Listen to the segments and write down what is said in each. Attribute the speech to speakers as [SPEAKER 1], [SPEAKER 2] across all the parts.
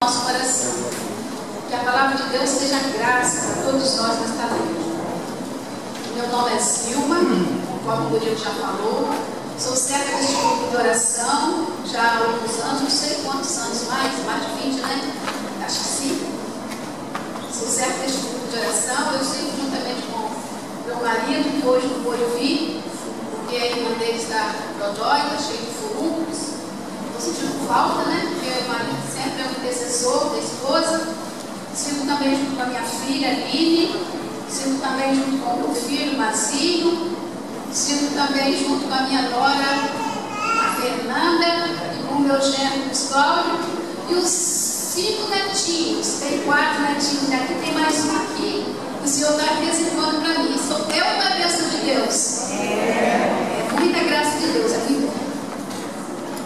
[SPEAKER 1] Nosso coração. Que a palavra de Deus seja graça para todos nós nesta noite. Meu nome é Silma, conforme o Murilo já falou. Sou serva deste grupo de oração já há alguns anos, não sei quantos anos mais de 20, né? Acho que sim. Sou serva deste grupo de oração. Eu sigo juntamente com meu marido, que hoje não pôde vir, porque a irmã dele está dodói, está cheia de furúnculos. Estou sentindo falta, né? Porque meu marido sempre é um intercessor da esposa. Sigo também junto com a minha filha, Aline. Sigo também junto com o meu filho, Mazinho. Sigo também junto com a minha nora, a Fernanda, e com o meu genro, Cláudio. E os 5 netinhos. Tem 4 netinhos daqui, tem mais um aqui. O Senhor está reservando para mim. É uma bênção de Deus. É muita graça de Deus.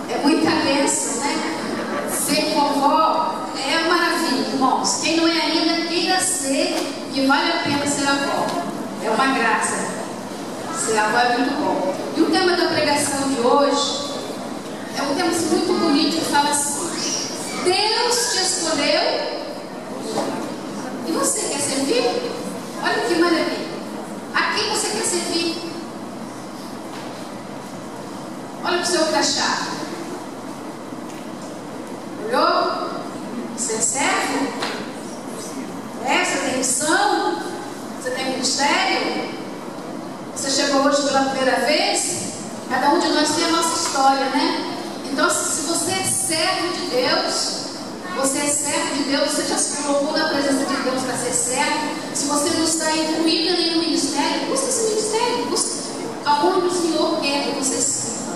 [SPEAKER 1] É muita bênção, né? Ser vovó é maravilha, irmãos. Quem não é ainda, queira ser, que vale a pena ser avó. É uma graça. Ser avó é muito bom. E o tema da pregação de hoje é um tema muito bonito que fala assim: Deus te escolheu e você quer servir? Olha que maravilha. A quem você quer servir? Olha para o seu crachá. Olhou? Você é servo? Você tem missão? Você tem ministério? Você chegou hoje pela primeira vez? Cada um de nós tem a nossa história, né? Então, se você é servo de Deus, você já se colocou na presença de Deus para ser servo. Se você não está incluído em nenhum ministério, busca esse ministério, busca aonde o Senhor quer que você sirva.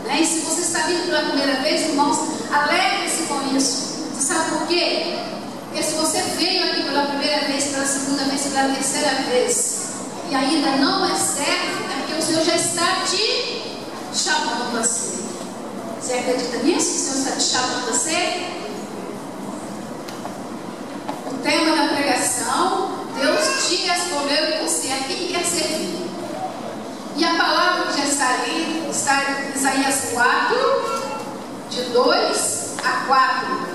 [SPEAKER 1] Né? E se você está vindo pela primeira vez, irmãos, alegre-se com isso. Você sabe por quê? Porque se você veio aqui pela primeira vez, pela segunda vez, pela terceira vez, e ainda não é servo, é porque o Senhor já está te chamando para ser. Você acredita nisso? O Senhor está te chamando para ser? O tema da pregação: Deus te escolheu e você é quem quer servir. E a palavra que já está ali está em Isaías 4, de 2 a 4.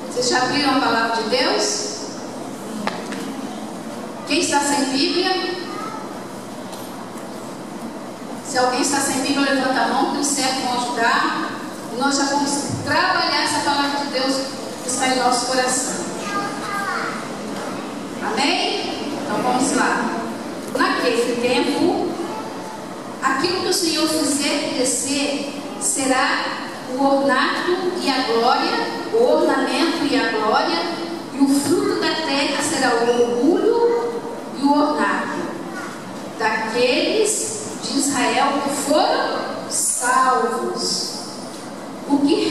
[SPEAKER 1] Vocês já abriram a palavra de Deus? Quem está sem Bíblia? Se alguém está sem Bíblia, levanta a mão, que os servos vão ajudar. E nós já vamos trabalhar essa palavra de Deus que está em nosso coração. Amém? Então vamos lá. Naquele tempo, aquilo que o Senhor fizer crescer será o ornato e a glória, o ornamento e a glória, e o fruto da terra será o orgulho e o ornato daqueles de Israel que foram salvos. O que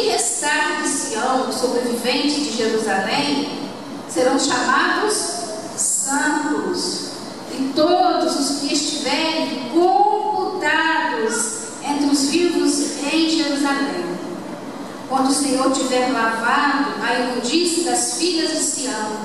[SPEAKER 1] restar de Sião, sobrevivente de Jerusalém, serão chamados santos, e todos os que estiverem computados entre os vivos em Jerusalém. Quando o Senhor tiver lavado a imundície das filhas de Sião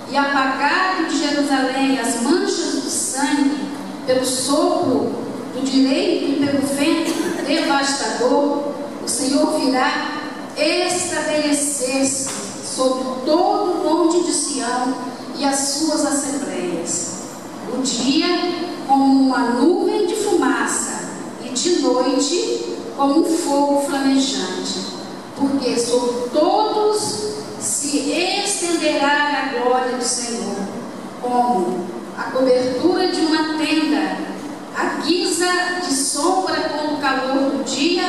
[SPEAKER 1] e apagado de Jerusalém as manchas do sangue pelo sopro do direito e pelo vento devastador, o Senhor virá estabelecer-se sobre todo o monte de Sião e as suas assembleias. O dia como uma nuvem de fumaça, e de noite como um fogo flamejante, porque sobre todos se estenderá a glória do Senhor, como a cobertura de uma tenda, a guisa de sombra contra o calor do dia,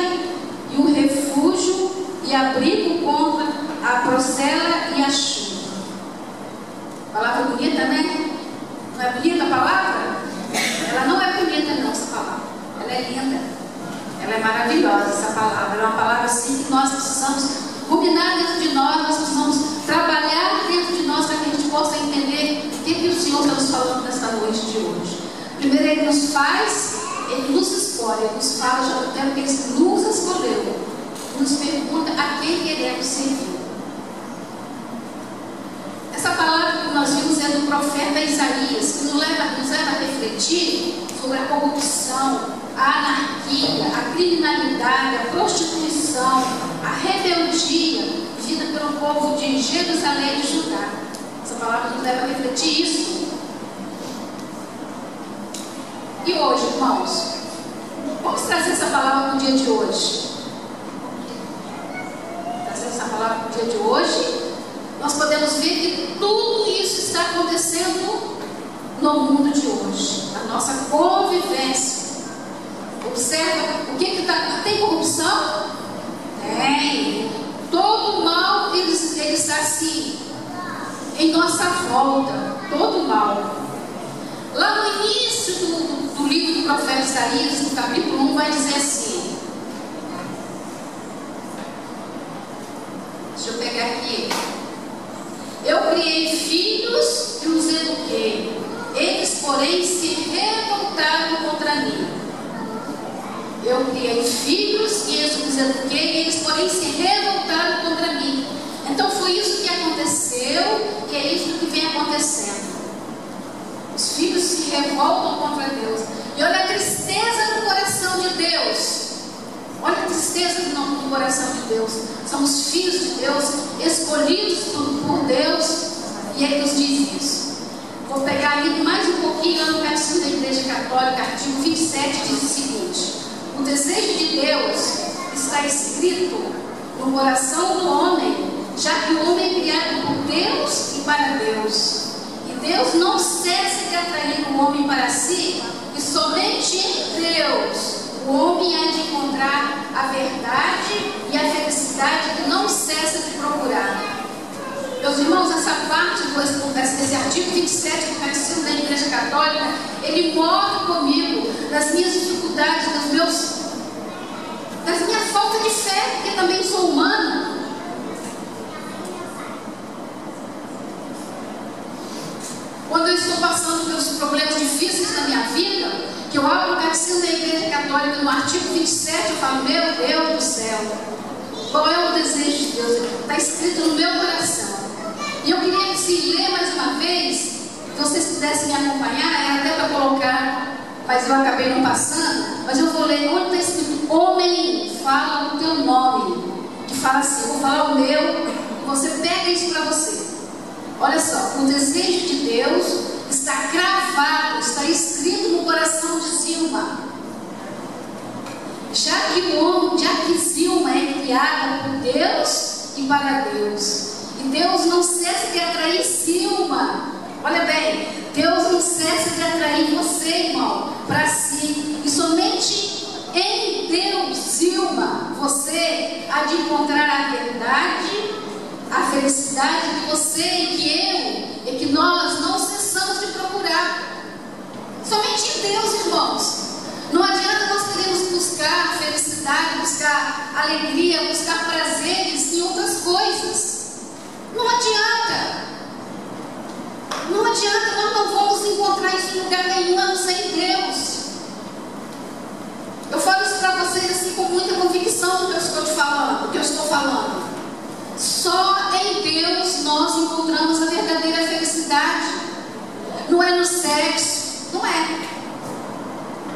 [SPEAKER 1] e o refúgio e abrigo contra a procela e a chuva. Palavra bonita, né? Não é bonita a palavra? Ela não é bonita não, essa palavra. Ela é linda. Ela é maravilhosa, essa palavra. Ela é uma palavra assim que nós precisamos ruminar dentro de nós precisamos trabalhar dentro de nós para que a gente possa entender o que o Senhor está nos falando nesta noite de hoje. Primeiro Ele nos faz, Ele nos escolhe, Ele nos fala já do tempo que Ele nos escolheu, nos pergunta a quem queremos servir. Essa palavra que nós vimos é do profeta Isaías, que nos leva a refletir sobre a corrupção, a anarquia, a criminalidade, a prostituição, a rebeldia, vida povo de Jerusalém e de Judá. Essa palavra nos leva a refletir isso. E hoje, irmãos, vamos trazer essa palavra para o dia de hoje. Trazer essa palavra para o dia de hoje, nós podemos ver que tudo isso está acontecendo no mundo de hoje. A nossa convivência. Observa o que está. Tem corrupção? Tem. Todo mal ele está assim em nossa volta. Todo mal. Lá no início do livro do profeta Isaías, no capítulo 1, vai dizer assim. Deixa eu pegar aqui. Eu criei filhos e os eduquei. Eles, porém, se revoltaram contra mim. Eu criei filhos e os eduquei. Eles, porém, se revoltaram contra mim. Então foi isso que aconteceu, e é isso que vem acontecendo. Os filhos se revoltam contra Deus. E olha a tristeza no coração de Deus. Olha a tristeza no coração de Deus. Somos filhos de Deus, escolhidos por Deus. E Ele nos diz isso. Vou pegar ali mais um pouquinho no Catecismo da Igreja Católica, artigo 27, diz o seguinte: o desejo de Deus está escrito no coração do homem, já que o homem é criado por Deus e para Deus. E Deus não cessa de atrair o homem para si, e somente em Deus o homem há de encontrar a verdade e a felicidade que não cessa de procurar. Meus irmãos, essa parte desse artigo 27 do Catecismo da Igreja Católica, ele morre comigo nas minhas dificuldades, nas minha falta de fé, porque também sou humana. Quando eu estou passando pelos problemas difíceis da minha vida, que eu abro o Catecismo da Igreja Católica no artigo 27, eu falo, meu Deus do céu, qual é o desejo de Deus? Está escrito no meu coração. E eu queria que se ler mais uma vez, se vocês pudessem me acompanhar, era até para colocar, mas eu acabei não passando, mas eu vou ler onde está escrito, homem, fala o teu nome, que fala assim, eu vou falar o meu, e você pega isso para você. Olha só, o desejo de Deus está cravado, está escrito no coração de Zilma. Já que Zilma é criada por Deus e para Deus. E Deus não cessa de atrair Zilma. Olha bem, Deus não cessa de atrair você, irmão, para si. E somente em Deus, Zilma, você há de encontrar a verdade, a felicidade que você e que eu, e que nós não cessamos de procurar. Somente em Deus, irmãos. Não adianta nós queremos buscar felicidade, buscar alegria, buscar prazeres em outras coisas. Não adianta. Não adianta, nós não vamos encontrar isso em lugar nenhum, a não ser em Deus. Eu falo isso para vocês assim com muita convicção do que eu estou te falando, do que eu estou falando. Só em Deus nós encontramos a verdadeira felicidade. Não é no sexo, não é.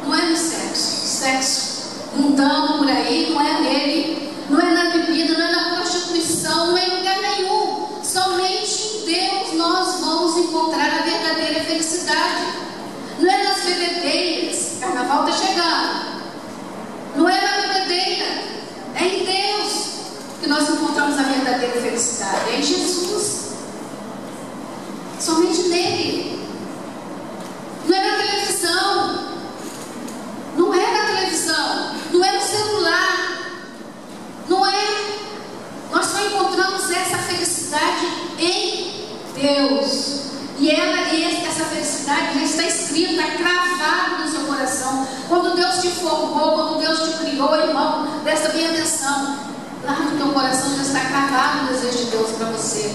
[SPEAKER 1] Não é no sexo mundano por aí, não é nele, não é na bebida, não é na prostituição, não é em lugar nenhum. Somente em Deus nós vamos encontrar a verdadeira felicidade. Não é nas bebedeiras, carnaval está chegando. Não é na bebedeira, é em Deus que nós encontramos a verdadeira felicidade. É em Jesus. Somente nele. Não é na televisão. Não é na televisão. Não é no celular. Não é. Nós só encontramos essa felicidade em Deus. E essa felicidade já está escrita, cravada no seu coração. Quando Deus te formou, quando Deus te criou, irmão, presta bem atenção. Lá no teu coração já está cravado o desejo de Deus para você.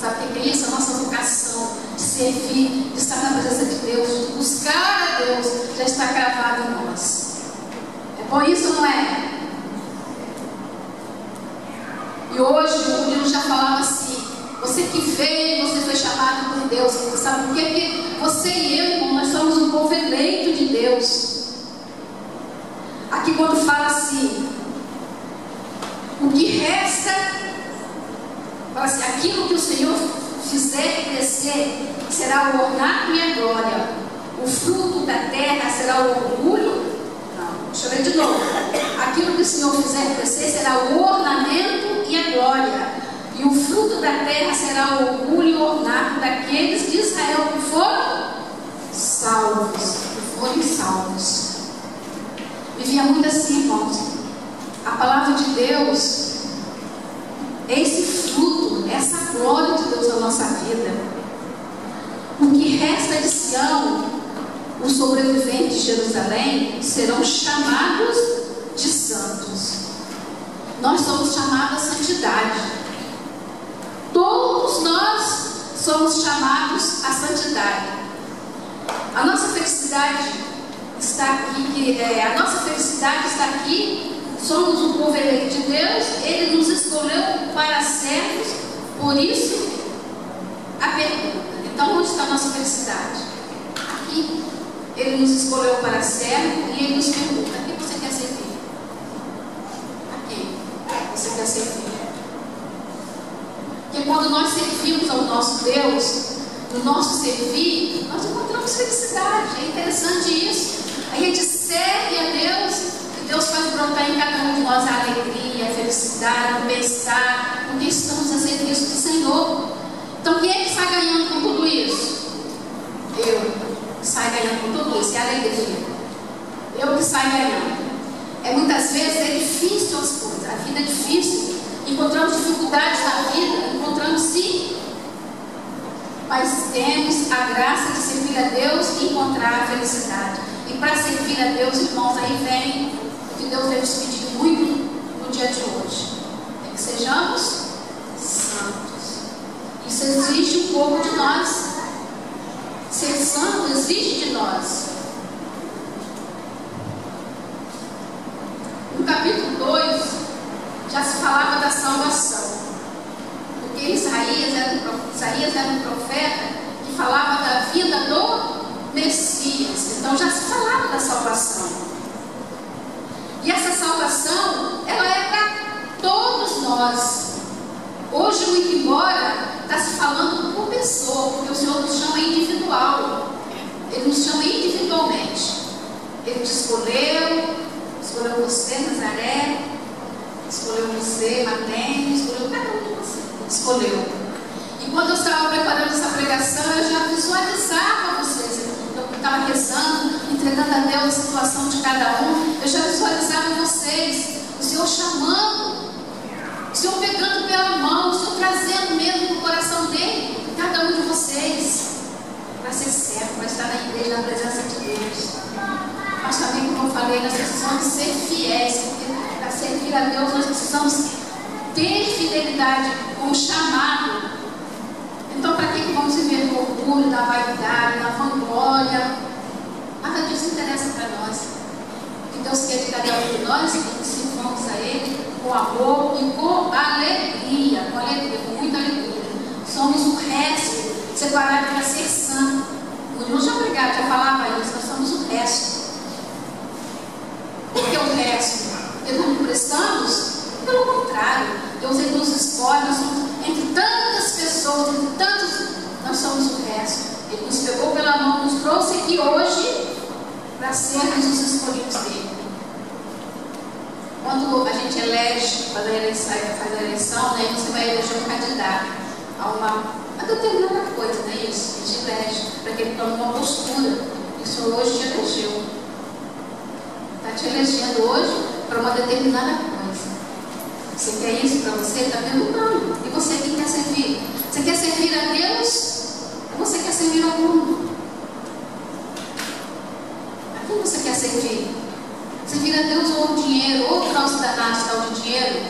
[SPEAKER 1] Sabe o que é isso? A nossa vocação de servir, de estar na presença de Deus, de buscar a Deus, já está cravado em nós. É bom isso, não é? E hoje o Murilo já falava assim, você que veio, você foi chamado por Deus. Sabe por quê? Porque você e eu, irmão, nós somos um povo eleito de Deus. Aqui quando fala assim, o que resta, fala Fala assim: aquilo que o Senhor fizer crescer será o ornato e a glória. O fruto da terra será o orgulho. Não, deixa eu ver de novo. Aquilo que o Senhor fizer crescer será o ornamento e a glória. E o fruto da terra será o orgulho e o ornato daqueles de Israel que foram salvos. Vivia muito assim, irmãos. A palavra de Deus é esse fruto, essa glória de Deus na nossa vida. O que resta de Sião, os sobreviventes de Jerusalém, serão chamados de santos. Nós somos chamados à santidade. Todos nós somos chamados à santidade. A nossa felicidade está aqui. A nossa felicidade está aqui. Somos um povo eleito de Deus. Ele nos escolheu para servos. Por isso, a pergunta: então onde está a nossa felicidade? Aqui. Ele nos escolheu para servo e ele nos pergunta: a quem você quer servir? A quem você quer servir? Porque quando nós servimos ao nosso Deus, no nosso servir, nós encontramos felicidade. É interessante isso. A gente serve a Deus e Deus faz brotar em cada um de nós a alegria, a felicidade, o bem-estar, porque estamos a serviço do Senhor. Então quem é que sai ganhando com tudo isso? Eu que saio ganhando com tudo isso, é alegria. Eu que saio ganhando. Muitas vezes é difícil as coisas, a vida é difícil. Encontramos dificuldades na vida, encontramos sim. Mas temos a graça de servir a Deus e encontrar a felicidade. E para servir a Deus, irmãos, aí vem o que Deus tem nos pedido muito no dia de hoje: é que sejamos santos. Isso exige um pouco de nós. Ser santo exige de nós. No capítulo 2 já se falava da salvação. Porque Isaías era um profeta que falava da vinda do Messias. Então já se falava da salvação. E essa salvação, ela é para todos nós. Hoje, muito embora, está se falando por pessoa, porque o Senhor nos chama individual. Ele nos chama individualmente. Ele te escolheu você, Nazaré, escolheu você, Matém, escolheu cada um de você. Escolheu. E quando eu estava preparando essa pregação, eu já visualizava vocês. Eu estava rezando, entregando a Deus a situação de cada um. Eu já visualizava vocês, o Senhor chamando, o Senhor pegando pela mão, o Senhor trazendo mesmo no coração dele, cada um de vocês, para ser servo, para estar na igreja, na presença de Deus. Mas também, como eu falei, nós precisamos ser fiéis, porque para servir a Deus nós precisamos ter fidelidade com o chamado. Então, para que vamos viver no orgulho, na vaidade, na vanglória? Nada disso interessa para nós. O que Deus quer de cada um de nós é que sirvamos a Ele com amor e com alegria, com muita alegria. Somos o resto separado para ser santo. O irmão já pregava, já falava isso, nós somos o resto. Por que o resto? Porque não prestamos? Pelo contrário, Deus ele nos escolhe, nós somos, entre tantas pessoas, entre tantos, nós somos o resto. Ele nos pegou pela mão, nos trouxe aqui hoje para sermos os escolhidos dele. Quando a gente elege, faz a eleição, né, você vai eleger um candidato a uma determinada coisa, não é isso? A gente elege para que ele tome uma postura. Isso hoje te elegeu. Está te elegendo hoje para uma determinada coisa. Você quer isso para você? Está vendo? Não. E você quem quer servir? Você quer servir a Deus ou você quer servir ao mundo? A quem você quer servir? Servir a Deus ou ao dinheiro? Ou para os danados tal de dinheiro?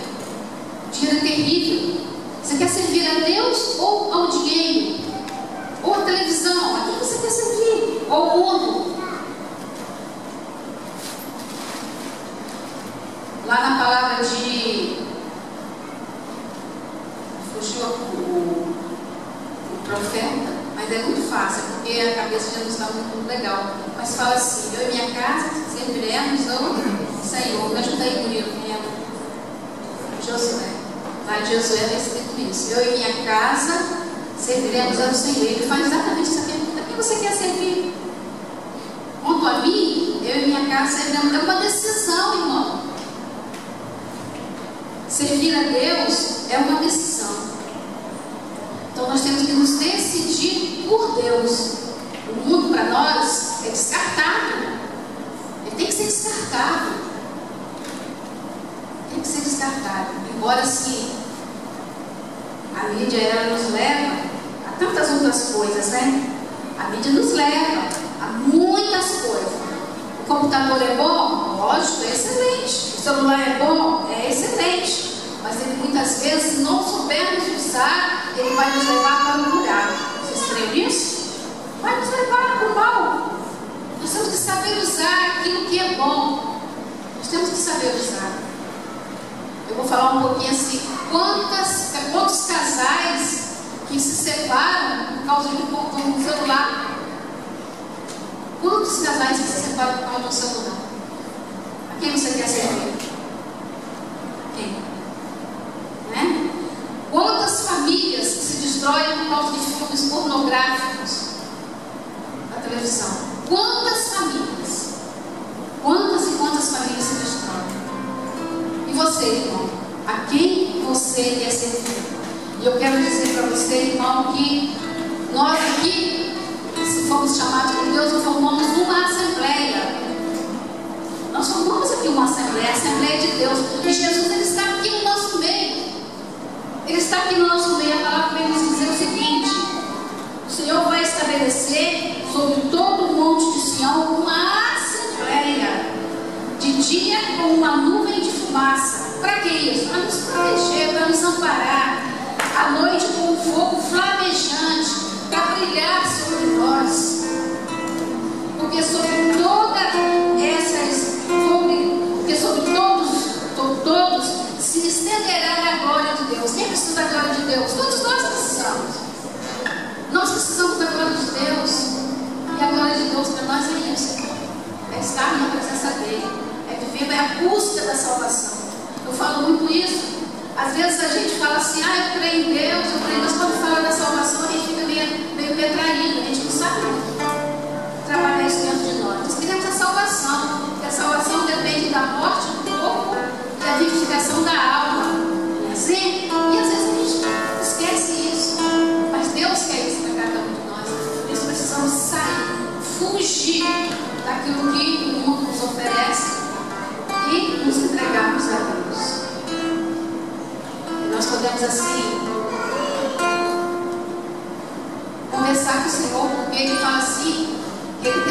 [SPEAKER 1] O dinheiro é terrível. Você quer servir a Deus ou ao dinheiro? Ou à televisão? A quem você quer servir? Ou ao mundo? Lá na palavra de... fugiu o profeta, mas é muito fácil, porque a cabeça já não está muito legal. Mas fala assim: eu e minha casa serviremos ao Senhor. Me ajuda aí, Murilo, Josué. Lá em Josué está escrito isso. Eu e minha casa serviremos ao Senhor. Ele faz exatamente essa pergunta: quem você quer servir? Quanto a mim, eu e minha casa serviremos. É uma decisão, irmão. Servir a Deus é uma decisão. Então nós temos que nos decidir por Deus. O mundo para nós é descartável. Ele tem que ser descartável. Tem que ser descartável. Embora assim, a mídia ela nos leva a tantas outras coisas, né? A mídia nos leva a muitas coisas. O computador é bom? Lógico, é excelente. O celular é bom? É excelente. Mas ele muitas vezes, se não soubermos usar, ele vai nos levar para o buraco. Vocês creem nisso? Vai nos levar para o mal. Nós temos que saber usar aquilo que é bom. Nós temos que saber usar. Eu vou falar um pouquinho assim: quantos casais que se separam por causa de um celular? Quantos casais que se separam por causa de um celular? A quem você quer servir? Quem? Né? Quantas famílias que se destroem por causa de filmes pornográficos na televisão? Quantas famílias? Quantas e quantas famílias se destroem? E você, irmão? A quem você quer servir? E eu quero dizer para você, irmão, que nós aqui, se fomos chamados por Deus, nós formamos uma assembleia. Nós formamos aqui uma assembleia, a Assembleia de Deus. E Jesus, Ele está aqui no nosso meio. Ele está aqui no nosso meio. A palavra vem nos dizer o seguinte: o Senhor vai estabelecer sobre todo o monte de Sião uma assembleia, de dia com uma nuvem de fumaça. Para que isso? Para nos proteger, para nos amparar. À noite com um fogo flamejante, para brilhar sobre nós. Porque sobre todos se estenderá a glória de Deus. Quem precisa da glória de Deus? Todos nós precisamos. Nós precisamos da glória de Deus. E a glória de Deus para nós é isso. É estar na presença dEle. É viver a busca da salvação. Eu falo muito isso. Às vezes a gente fala assim: eu creio em Deus, eu creio em Deus. Quando fala da salvação, a gente fica meio retraído. A gente não sabe trabalhar isso dentro de nós. Nós queremos a salvação. Porque a salvação depende da morte do corpo e a vivificação da alma. Não é assim? E às vezes a gente esquece isso. Mas Deus quer isso para cada um de nós. Por isso precisamos sair, fugir daquilo que o mundo nos oferece e nos entregarmos a Deus. E nós podemos assim conversar com o Senhor, porque Ele fala assim, que Ele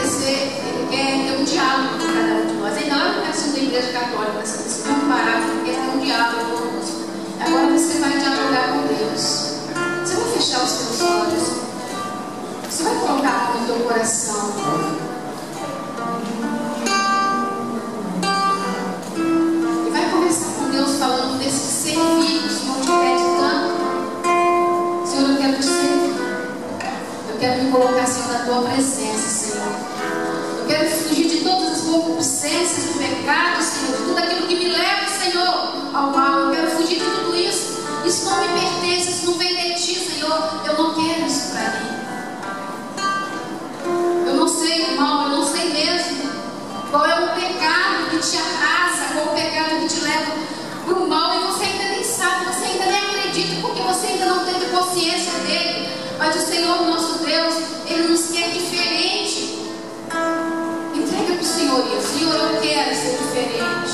[SPEAKER 1] quer ter um diálogo com cada um de nós. Ainda lá no começo da igreja católica, nesse mesmo parágrafo, Ele quer ter um diálogo conosco. Agora você vai dialogar com Deus. Você vai fechar os teus olhos. Você vai colocar a mão no teu coração. E vai conversar com Deus falando desse servir que o Senhor te pede tanto. Senhor, eu quero te servir. Eu quero me colocar, Senhor, na tua presença, Senhor. Eu quero fugir de todas as concupiscências do pecado, Senhor, de tudo aquilo que me leva, Senhor, ao mal. Eu quero fugir de tudo isso. Isso não me pertence, isso não vem de ti, Senhor. Eu não quero isso para mim. Eu não sei, irmão, eu não sei mesmo qual é o pecado que te arrasa, qual é o pecado que te leva para o mal, e você ainda nem sabe, você ainda nem acredita, porque você ainda não teve consciência dele. Mas o Senhor, nosso Deus, Ele nos quer diferente. Entrega para o Senhor isso. Senhor, eu quero ser diferente.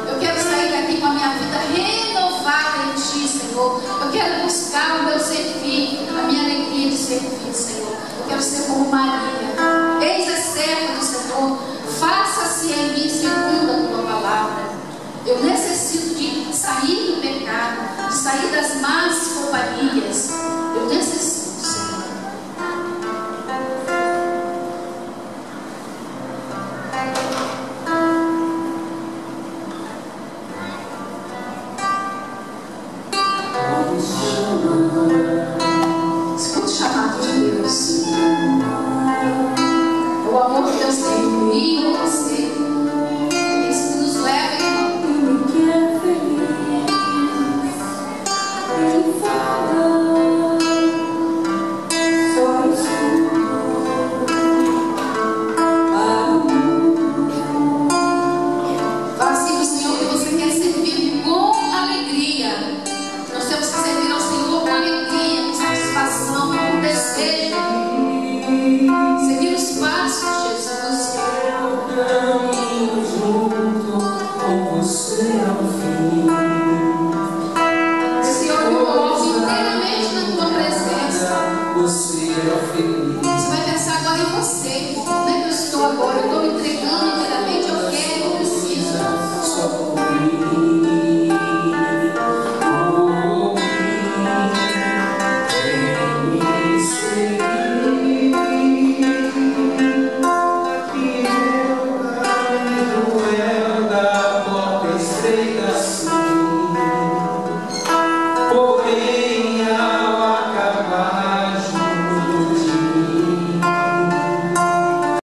[SPEAKER 1] Eu quero sair daqui com a minha vida renovada em Ti, Senhor. Eu quero buscar o meu servir, a minha alegria de servir, Senhor. Eu quero ser como Maria. Eis a serva do Senhor. Faça-se em mim segundo a Tua palavra. Eu necessito de sair do pecado, de sair das más companhias. Eu necessito, Senhor. Escute o chamado de Deus.
[SPEAKER 2] Thank you.